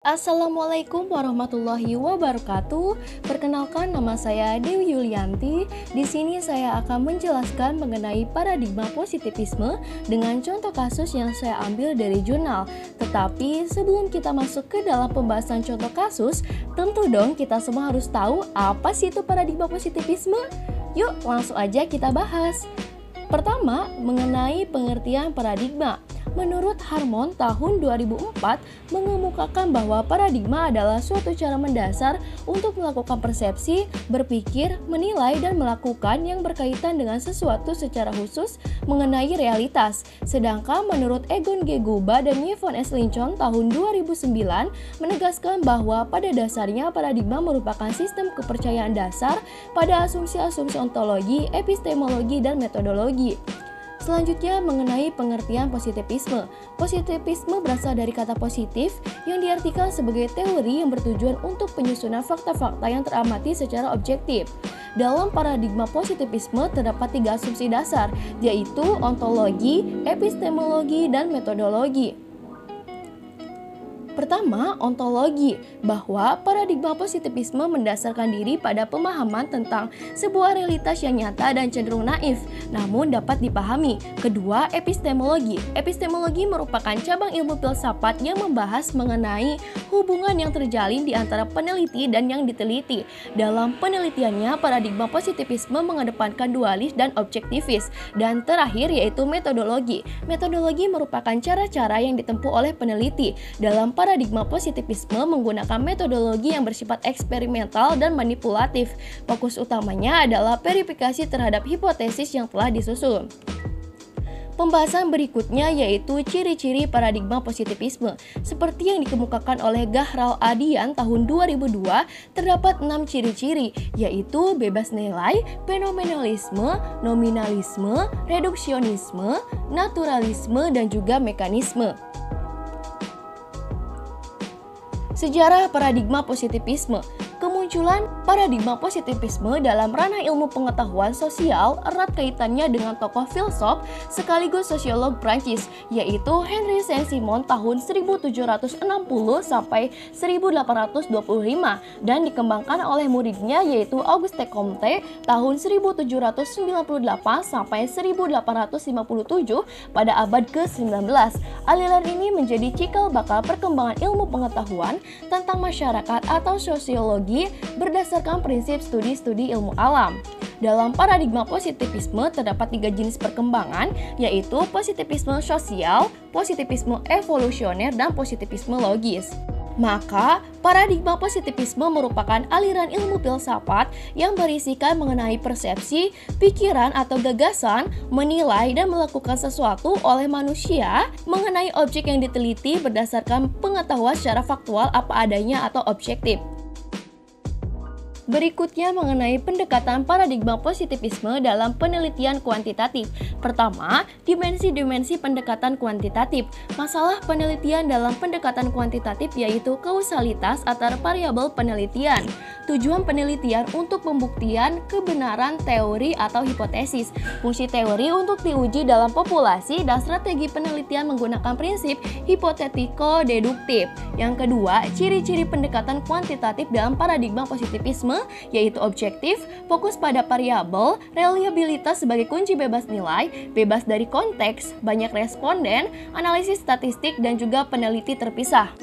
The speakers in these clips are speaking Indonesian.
Assalamualaikum warahmatullahi wabarakatuh. Perkenalkan, nama saya Dewi Yulianti. Di sini saya akan menjelaskan mengenai paradigma positivisme dengan contoh kasus yang saya ambil dari jurnal. Tetapi sebelum kita masuk ke dalam pembahasan contoh kasus, tentu dong kita semua harus tahu apa sih itu paradigma positivisme. Yuk langsung aja kita bahas. Pertama, mengenai pengertian paradigma. Menurut Harmon tahun 2004 mengemukakan bahwa paradigma adalah suatu cara mendasar untuk melakukan persepsi, berpikir, menilai, dan melakukan yang berkaitan dengan sesuatu secara khusus mengenai realitas. Sedangkan menurut Egon G. Guba dan Yvonne S. Lincoln tahun 2009 menegaskan bahwa pada dasarnya paradigma merupakan sistem kepercayaan dasar pada asumsi-asumsi ontologi, epistemologi, dan metodologi. Selanjutnya mengenai pengertian positivisme. Positivisme berasal dari kata positif yang diartikan sebagai teori yang bertujuan untuk penyusunan fakta-fakta yang teramati secara objektif. Dalam paradigma positivisme terdapat 3 asumsi dasar, yaitu ontologi, epistemologi, dan metodologi. Pertama, ontologi, bahwa paradigma positivisme mendasarkan diri pada pemahaman tentang sebuah realitas yang nyata dan cenderung naif, namun dapat dipahami. Kedua, epistemologi. Epistemologi merupakan cabang ilmu filsafat yang membahas mengenai hubungan yang terjalin di antara peneliti dan yang diteliti. Dalam penelitiannya, paradigma positivisme mengedepankan dualis dan objektivis. Dan terakhir yaitu metodologi. Metodologi merupakan cara-cara yang ditempuh oleh peneliti. Dalam paradigma positivisme menggunakan metodologi yang bersifat eksperimental dan manipulatif. Fokus utamanya adalah verifikasi terhadap hipotesis yang telah disusun. Pembahasan berikutnya yaitu ciri-ciri paradigma positivisme. Seperti yang dikemukakan oleh Gahral Adian tahun 2002, terdapat 6 ciri-ciri, yaitu bebas nilai, fenomenalisme, nominalisme, reduksionisme, naturalisme, dan juga mekanisme. Sejarah paradigma positivisme. Kemunculan paradigma positivisme dalam ranah ilmu pengetahuan sosial erat kaitannya dengan tokoh filsuf sekaligus sosiolog Prancis, yaitu Henri Saint-Simon tahun 1760 sampai 1825 dan dikembangkan oleh muridnya yaitu Auguste Comte tahun 1798 sampai 1857 pada abad ke-19. Aliran ini menjadi cikal bakal perkembangan ilmu pengetahuan tentang masyarakat atau sosiologi berdasarkan prinsip studi-studi ilmu alam. Dalam paradigma positivisme terdapat 3 jenis perkembangan, yaitu positivisme sosial, positivisme evolusioner, dan positivisme logis. Maka, paradigma positivisme merupakan aliran ilmu filsafat yang berisikan mengenai persepsi, pikiran atau gagasan, menilai dan melakukan sesuatu oleh manusia mengenai objek yang diteliti berdasarkan pengetahuan secara faktual apa adanya atau objektif. Berikutnya mengenai pendekatan paradigma positivisme dalam penelitian kuantitatif. Pertama, dimensi-dimensi pendekatan kuantitatif. Masalah penelitian dalam pendekatan kuantitatif yaitu kausalitas antar variabel penelitian. Tujuan penelitian untuk pembuktian kebenaran teori atau hipotesis. Fungsi teori untuk diuji dalam populasi dan strategi penelitian menggunakan prinsip hipotetiko-deduktif. Yang kedua, ciri-ciri pendekatan kuantitatif dalam paradigma positivisme yaitu objektif, fokus pada variabel, reliabilitas sebagai kunci bebas nilai, bebas dari konteks, banyak responden, analisis statistik, dan juga peneliti terpisah.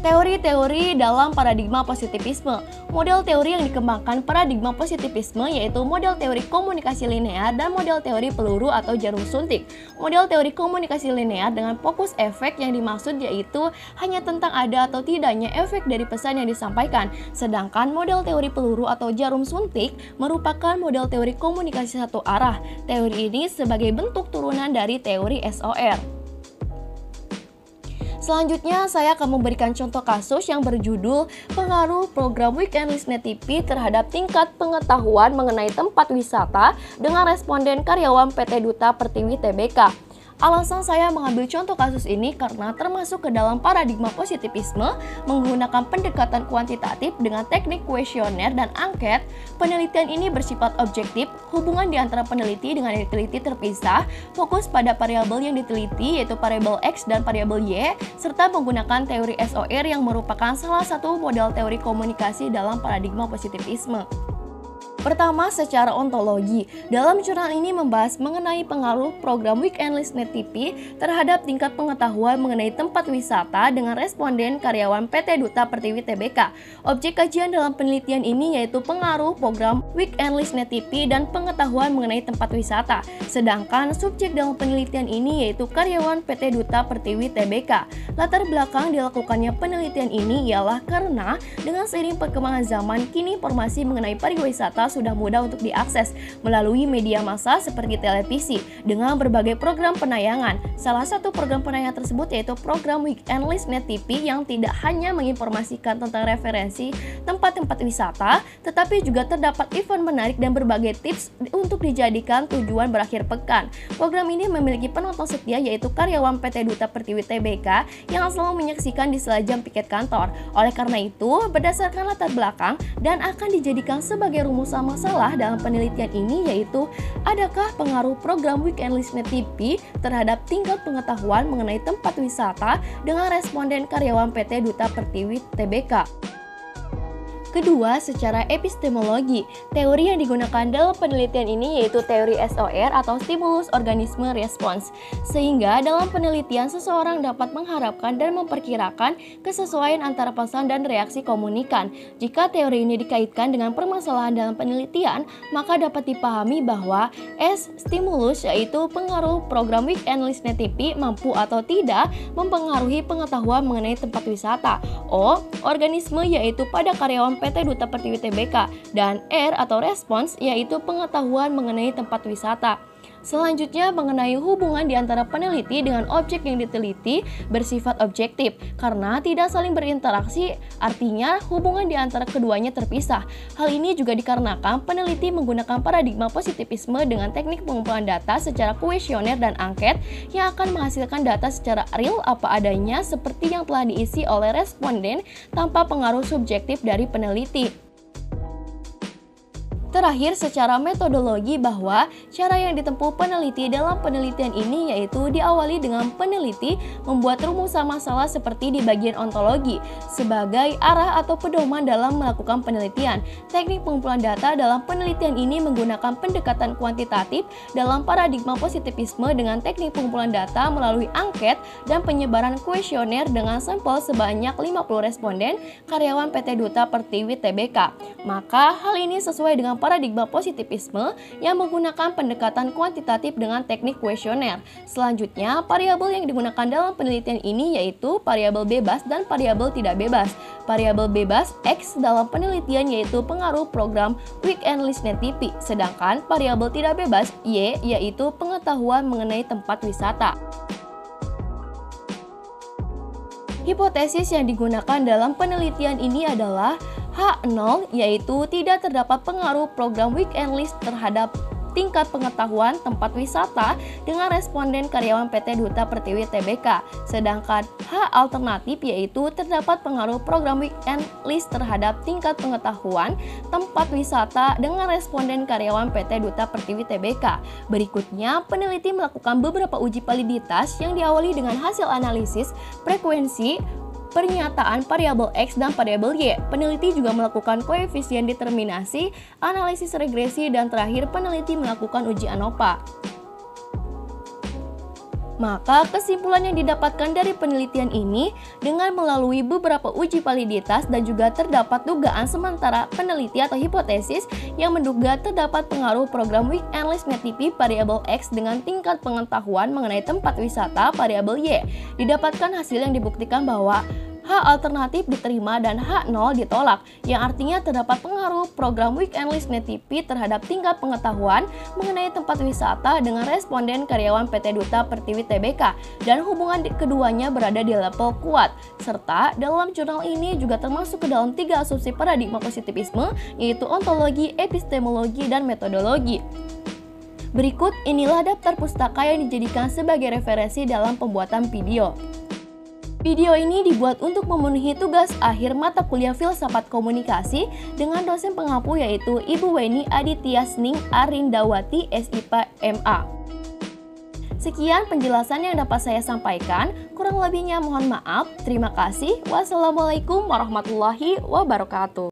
Teori-teori dalam paradigma positivisme. Model teori yang dikembangkan paradigma positivisme yaitu model teori komunikasi linear dan model teori peluru atau jarum suntik. Model teori komunikasi linear dengan fokus efek yang dimaksud yaitu hanya tentang ada atau tidaknya efek dari pesan yang disampaikan. Sedangkan model teori peluru atau jarum suntik merupakan model teori komunikasi satu arah. Teori ini sebagai bentuk turunan dari teori SOR. Selanjutnya, saya akan memberikan contoh kasus yang berjudul pengaruh program Weekend Listener TV terhadap tingkat pengetahuan mengenai tempat wisata dengan responden karyawan PT Duta Pertiwi Tbk. Alasan saya mengambil contoh kasus ini karena termasuk ke dalam paradigma positivisme menggunakan pendekatan kuantitatif dengan teknik kuesioner dan angket. Penelitian ini bersifat objektif, hubungan di antara peneliti dengan yang diteliti terpisah, fokus pada variabel yang diteliti yaitu variabel X dan variabel Y, serta menggunakan teori SOR yang merupakan salah satu model teori komunikasi dalam paradigma positivisme. Pertama, secara ontologi. Dalam jurnal ini membahas mengenai pengaruh program Weekend Listener TV terhadap tingkat pengetahuan mengenai tempat wisata dengan responden karyawan PT Duta Pertiwi Tbk. Objek kajian dalam penelitian ini yaitu pengaruh program Weekend Listener TV dan pengetahuan mengenai tempat wisata. Sedangkan subjek dalam penelitian ini yaitu karyawan PT Duta Pertiwi Tbk. Latar belakang dilakukannya penelitian ini ialah karena dengan seiring perkembangan zaman, kini informasi mengenai pariwisata sudah mudah untuk diakses melalui media massa seperti televisi dengan berbagai program penayangan. Salah satu program penayangan tersebut yaitu program Weekend Listener TV yang tidak hanya menginformasikan tentang referensi tempat-tempat wisata, tetapi juga terdapat event menarik dan berbagai tips untuk dijadikan tujuan berakhir pekan. Program ini memiliki penonton setia yaitu karyawan PT Duta Pertiwi Tbk yang selalu menyaksikan di sela jam piket kantor. Oleh karena itu, berdasarkan latar belakang dan akan dijadikan sebagai rumusan masalah dalam penelitian ini yaitu adakah pengaruh program Weekend Listener TV terhadap tingkat pengetahuan mengenai tempat wisata dengan responden karyawan PT Duta Pertiwi Tbk. Kedua, secara epistemologi. Teori yang digunakan dalam penelitian ini yaitu teori SOR atau Stimulus Organisme Response. Sehingga dalam penelitian seseorang dapat mengharapkan dan memperkirakan kesesuaian antara pesan dan reaksi komunikan. Jika teori ini dikaitkan dengan permasalahan dalam penelitian, maka dapat dipahami bahwa S. Stimulus yaitu pengaruh program Weekend Listener TV mampu atau tidak mempengaruhi pengetahuan mengenai tempat wisata. O. Organisme yaitu pada karyawan PT Duta Pertiwi Tbk, dan R atau respons yaitu pengetahuan mengenai tempat wisata. Selanjutnya mengenai hubungan di antara peneliti dengan objek yang diteliti bersifat objektif karena tidak saling berinteraksi, artinya hubungan di antara keduanya terpisah. Hal ini juga dikarenakan peneliti menggunakan paradigma positivisme dengan teknik pengumpulan data secara kuesioner dan angket yang akan menghasilkan data secara real apa adanya seperti yang telah diisi oleh responden tanpa pengaruh subjektif dari peneliti. Terakhir, secara metodologi bahwa cara yang ditempuh peneliti dalam penelitian ini yaitu diawali dengan peneliti membuat rumusan masalah seperti di bagian ontologi sebagai arah atau pedoman dalam melakukan penelitian. Teknik pengumpulan data dalam penelitian ini menggunakan pendekatan kuantitatif dalam paradigma positivisme dengan teknik pengumpulan data melalui angket dan penyebaran kuesioner dengan sampel sebanyak 50 responden karyawan PT Duta Pertiwi Tbk. Maka hal ini sesuai dengan paradigma positivisme yang menggunakan pendekatan kuantitatif dengan teknik kuesioner. Selanjutnya, variabel yang digunakan dalam penelitian ini yaitu variabel bebas dan variabel tidak bebas. Variabel bebas X dalam penelitian yaitu pengaruh program Weekend Listener TV, sedangkan variabel tidak bebas Y yaitu pengetahuan mengenai tempat wisata. Hipotesis yang digunakan dalam penelitian ini adalah H0 yaitu tidak terdapat pengaruh program Weekend List terhadap tingkat pengetahuan tempat wisata dengan responden karyawan PT Duta Pertiwi Tbk. Sedangkan H alternatif yaitu terdapat pengaruh program Weekend List terhadap tingkat pengetahuan tempat wisata dengan responden karyawan PT Duta Pertiwi Tbk. Berikutnya, peneliti melakukan beberapa uji validitas yang diawali dengan hasil analisis frekuensi pernyataan variabel X dan variabel Y. Peneliti juga melakukan koefisien determinasi, analisis regresi, dan terakhir peneliti melakukan uji ANOVA. Maka kesimpulan yang didapatkan dari penelitian ini dengan melalui beberapa uji validitas dan juga terdapat dugaan sementara peneliti atau hipotesis yang menduga terdapat pengaruh program Weekend Listener TV variabel X dengan tingkat pengetahuan mengenai tempat wisata variabel Y. Didapatkan hasil yang dibuktikan bahwa H alternatif diterima dan H0 ditolak, yang artinya terdapat pengaruh program Weekend Listener TV terhadap tingkat pengetahuan mengenai tempat wisata dengan responden karyawan PT Duta Pertiwi Tbk, dan hubungan keduanya berada di level kuat. Serta dalam jurnal ini juga termasuk ke dalam 3 asumsi paradigma positivisme, yaitu ontologi, epistemologi, dan metodologi. Berikut inilah daftar pustaka yang dijadikan sebagai referensi dalam pembuatan video. Video ini dibuat untuk memenuhi tugas akhir mata kuliah Filsafat Komunikasi dengan dosen pengampu yaitu Ibu Weni Aditya-Sning Arindawati SIPA MA. Sekian penjelasan yang dapat saya sampaikan, kurang lebihnya mohon maaf. Terima kasih. Wassalamualaikum warahmatullahi wabarakatuh.